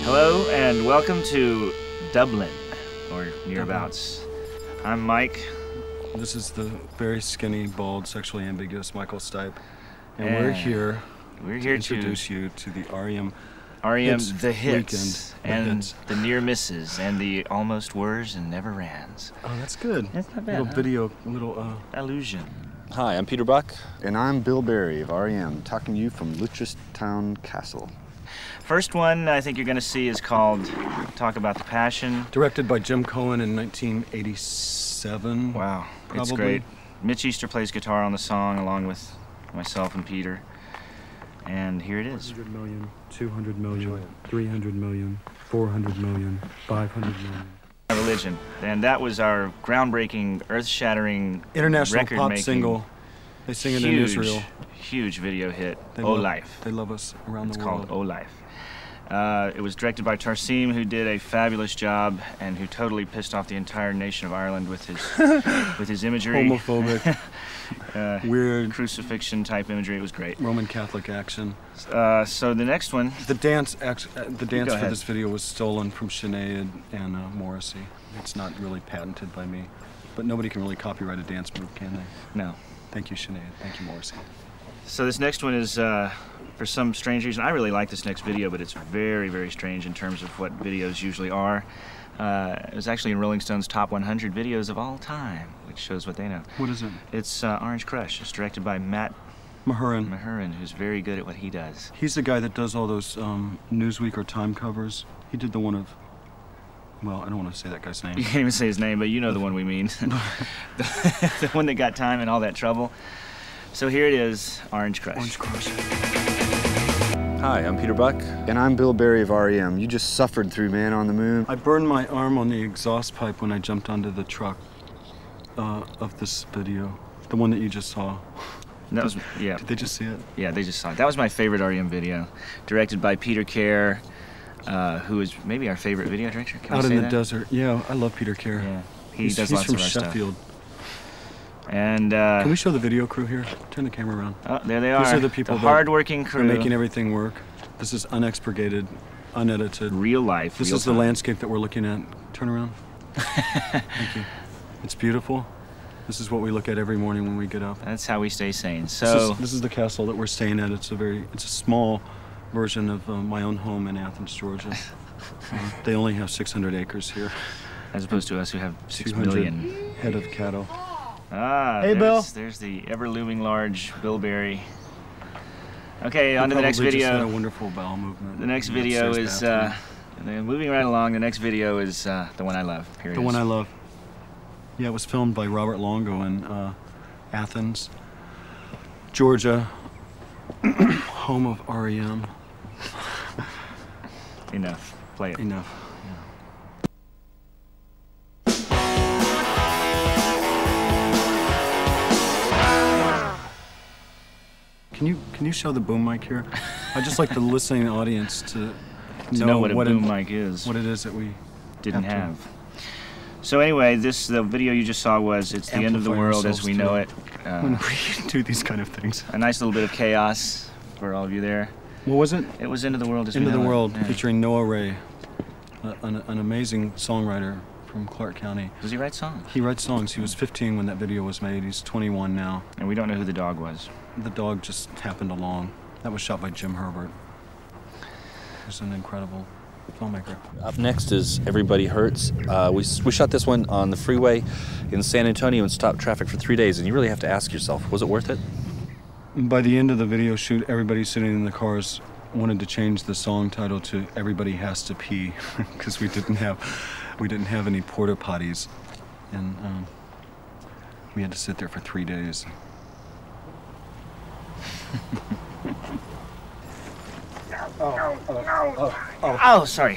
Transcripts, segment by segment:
Hello and welcome to Dublin, or nearabouts. I'm Mike. This is the very skinny, bald, sexually ambiguous Michael Stipe. And we're here to introduce you to the R.E.M. R.E.M. The hits, weekend. and the near misses, and the almost wers and never rans. Oh, that's good. That's not bad, Little video, little illusion. Hi, I'm Peter Buck. And I'm Bill Berry of R.E.M, talking to you from Luttrellstown Castle. First one I think you're going to see is called Talk About the Passion. Directed by Jim Cohen in 1987. Wow, probably. It's great. Mitch Easter plays guitar on the song along with myself and Peter. And here it is. 100 million, 200 million, 300 million, 400 million, 500 million. Religion. And that was our groundbreaking, earth-shattering, international pop record-making, single. They sing it in Israel. Huge video hit. They Life. They love us around the world. It's called O Life. It was directed by Tarsim, who did a fabulous job and who totally pissed off the entire nation of Ireland with his imagery. Homophobic. Weird. Crucifixion type imagery. It was great. Roman Catholic action. So the next one. The dance for this video was stolen from Sinead and Morrissey. It's not really patented by me, but nobody can really copyright a dance move, can they? No. Thank you, Sinead. Thank you, Morrissey. So this next one is, for some strange reason, I really like this next video, but it's very, very strange in terms of what videos usually are. It was actually in Rolling Stone's top 100 videos of all time, which shows what they know. What is it? It's Orange Crush. It's directed by Matt Mahurin, who's very good at what he does. He's the guy that does all those Newsweek or Time covers. He did the one of, well, I don't want to say that guy's name. You can't even say his name, but you know the one we mean. the one that got Time in all that trouble. So here it is, Orange Crush. Orange Crush. Hi, I'm Peter Buck. And I'm Bill Berry of R.E.M. You just suffered through Man on the Moon. I burned my arm on the exhaust pipe when I jumped onto the truck of this video. The one that you just saw. That was, yeah. Did they just see it? Yeah, they just saw it. That was my favorite R.E.M. video. Directed by Peter Kerr, who is maybe our favorite video director. Can Out we say in the that? desert. Yeah, I love Peter Kerr. Yeah, He's does lots from of our Sheffield. stuff. And can we show the video crew here? Turn the camera around. Oh, there they are. These are the people, the hard-working crew. They're making everything work. This is unexpurgated, unedited. Real life. This is the landscape that we're looking at. Turn around. Thank you. It's beautiful. This is what we look at every morning when we get up. That's how we stay sane. So this is the castle that we're staying at. It's a small version of my own home in Athens, Georgia. They only have 600 acres here. As opposed to us who have 6 million. Head of cattle. Ah, hey, Bill. There's the ever-looming large Bill Berry. Okay, on to the next Just video. had a wonderful bowel movement. The next video is, moving right along, the next video is the one I love. Here it is. The one I love. Yeah, it was filmed by Robert Longo in Athens, Georgia, home of R.E.M. Enough. Play it. Enough. Can you show the boom mic here? I'd just like the listening audience to know what a boom mic is. What it is that we didn't have. So anyway, the video you just saw was It's the End of the World as we know it. When we do these kind of things. A nice little bit of chaos for all of you there. What was it? It was Into the World as we know it. Into the World, yeah. featuring Noah Ray, an amazing songwriter from Clark County. Does he write songs? He writes songs. He was 15 when that video was made. He's 21 now. And we don't know who the dog was. The dog just happened along. That was shot by Jim Herbert. He's an incredible filmmaker. Up next is Everybody Hurts. We shot this one on the freeway in San Antonio and stopped traffic for 3 days, and you really have to ask yourself, was it worth it? By the end of the video shoot, everybody sitting in the cars wanted to change the song title to Everybody Has to Pee, because we didn't have any porta potties, and we had to sit there for 3 days. Oh, sorry.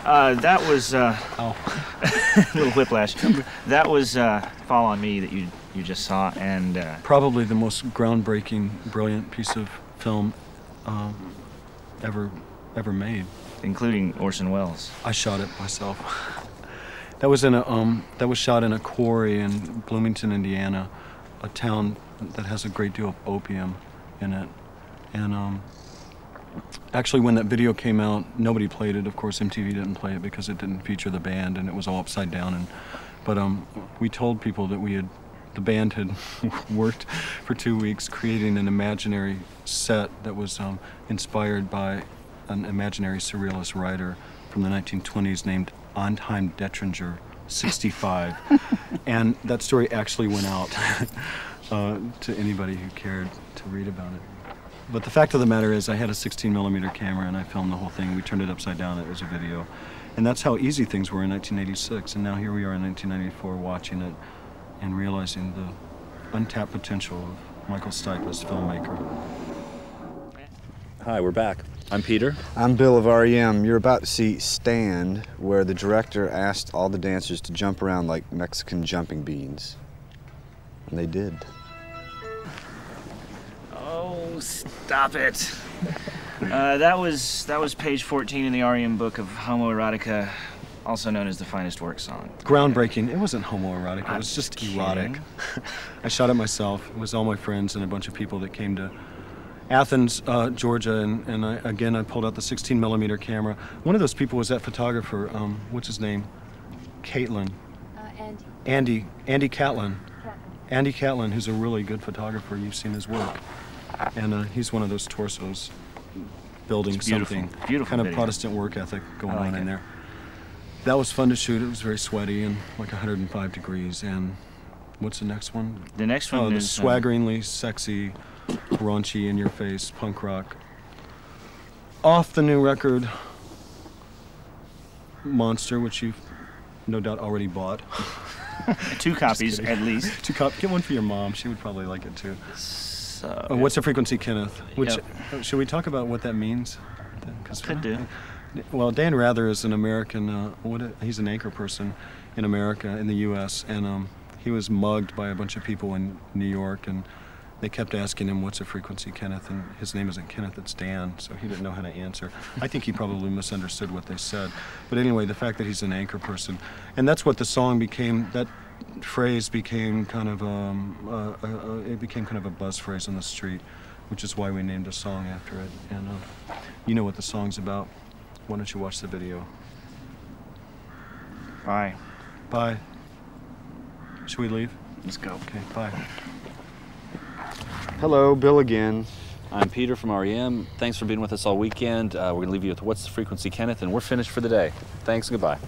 That was a little whiplash. That was Fall on Me that you just saw, and probably the most groundbreaking, brilliant piece of film ever made, including Orson Welles. I shot it myself. That was shot in a quarry in Bloomington, Indiana, a town that has a great deal of opium in it, and Actually, when that video came out, nobody played it. Of course, MTV didn't play it because it didn't feature the band, and it was all upside down. But we told people that the band had worked for 2 weeks creating an imaginary set that was inspired by an imaginary surrealist writer from the 1920s named Anheim Dettringer 65. And that story actually went out to anybody who cared to read about it. But the fact of the matter is I had a 16mm camera and I filmed the whole thing. We turned it upside down. It was a video. And that's how easy things were in 1986. And now here we are in 1994 watching it and realizing the untapped potential of Michael Stipe as filmmaker. Hi, we're back. I'm Peter. I'm Bill of R.E.M. You're about to see Stand, where the director asked all the dancers to jump around like Mexican jumping beans. And they did. Oh, stop it. That was page 14 in the R.E.M. book of homoerotica, also known as the finest work song. Groundbreaking. It wasn't homoerotic, it was just erotic. kidding. I shot it myself. It was all my friends and a bunch of people that came to Athens, Georgia, and I pulled out the 16mm camera. One of those people was that photographer, what's his name? Caitlin. Andy Catlin. Andy Catlin, who's a really good photographer. You've seen his work. And he's one of those torsos building something. Beautiful kind of video. Protestant work ethic going like on in it. there. That was fun to shoot. It was very sweaty and like 105 degrees. And what's the next one? The next one the is swaggeringly sexy, raunchy, in-your-face punk rock. Off the new record, Monster, which you've no doubt already bought. 2 copies at least. 2 copies. Get one for your mom. She would probably like it too. So, What's the frequency, Kenneth? Which Yep. Should we talk about what that means? Could do. Well, Dan Rather is an American. He's an anchor person in America, in the U.S., and he was mugged by a bunch of people in New York, and they kept asking him, "What's a frequency, Kenneth?" And his name isn't Kenneth; it's Dan. So he didn't know how to answer. I think he probably misunderstood what they said. But anyway, the fact that he's an anchor person, and that's what the song became. That phrase became kind of it became kind of a buzz phrase on the street, which is why we named a song after it. And you know what the song's about. Why don't you watch the video? Bye. Bye. Should we leave? Let's go. Okay, bye. Hello, Bill again. I'm Peter from R.E.M. Thanks for being with us all weekend. We're going to leave you with What's the Frequency, Kenneth, and we're finished for the day. Thanks and goodbye.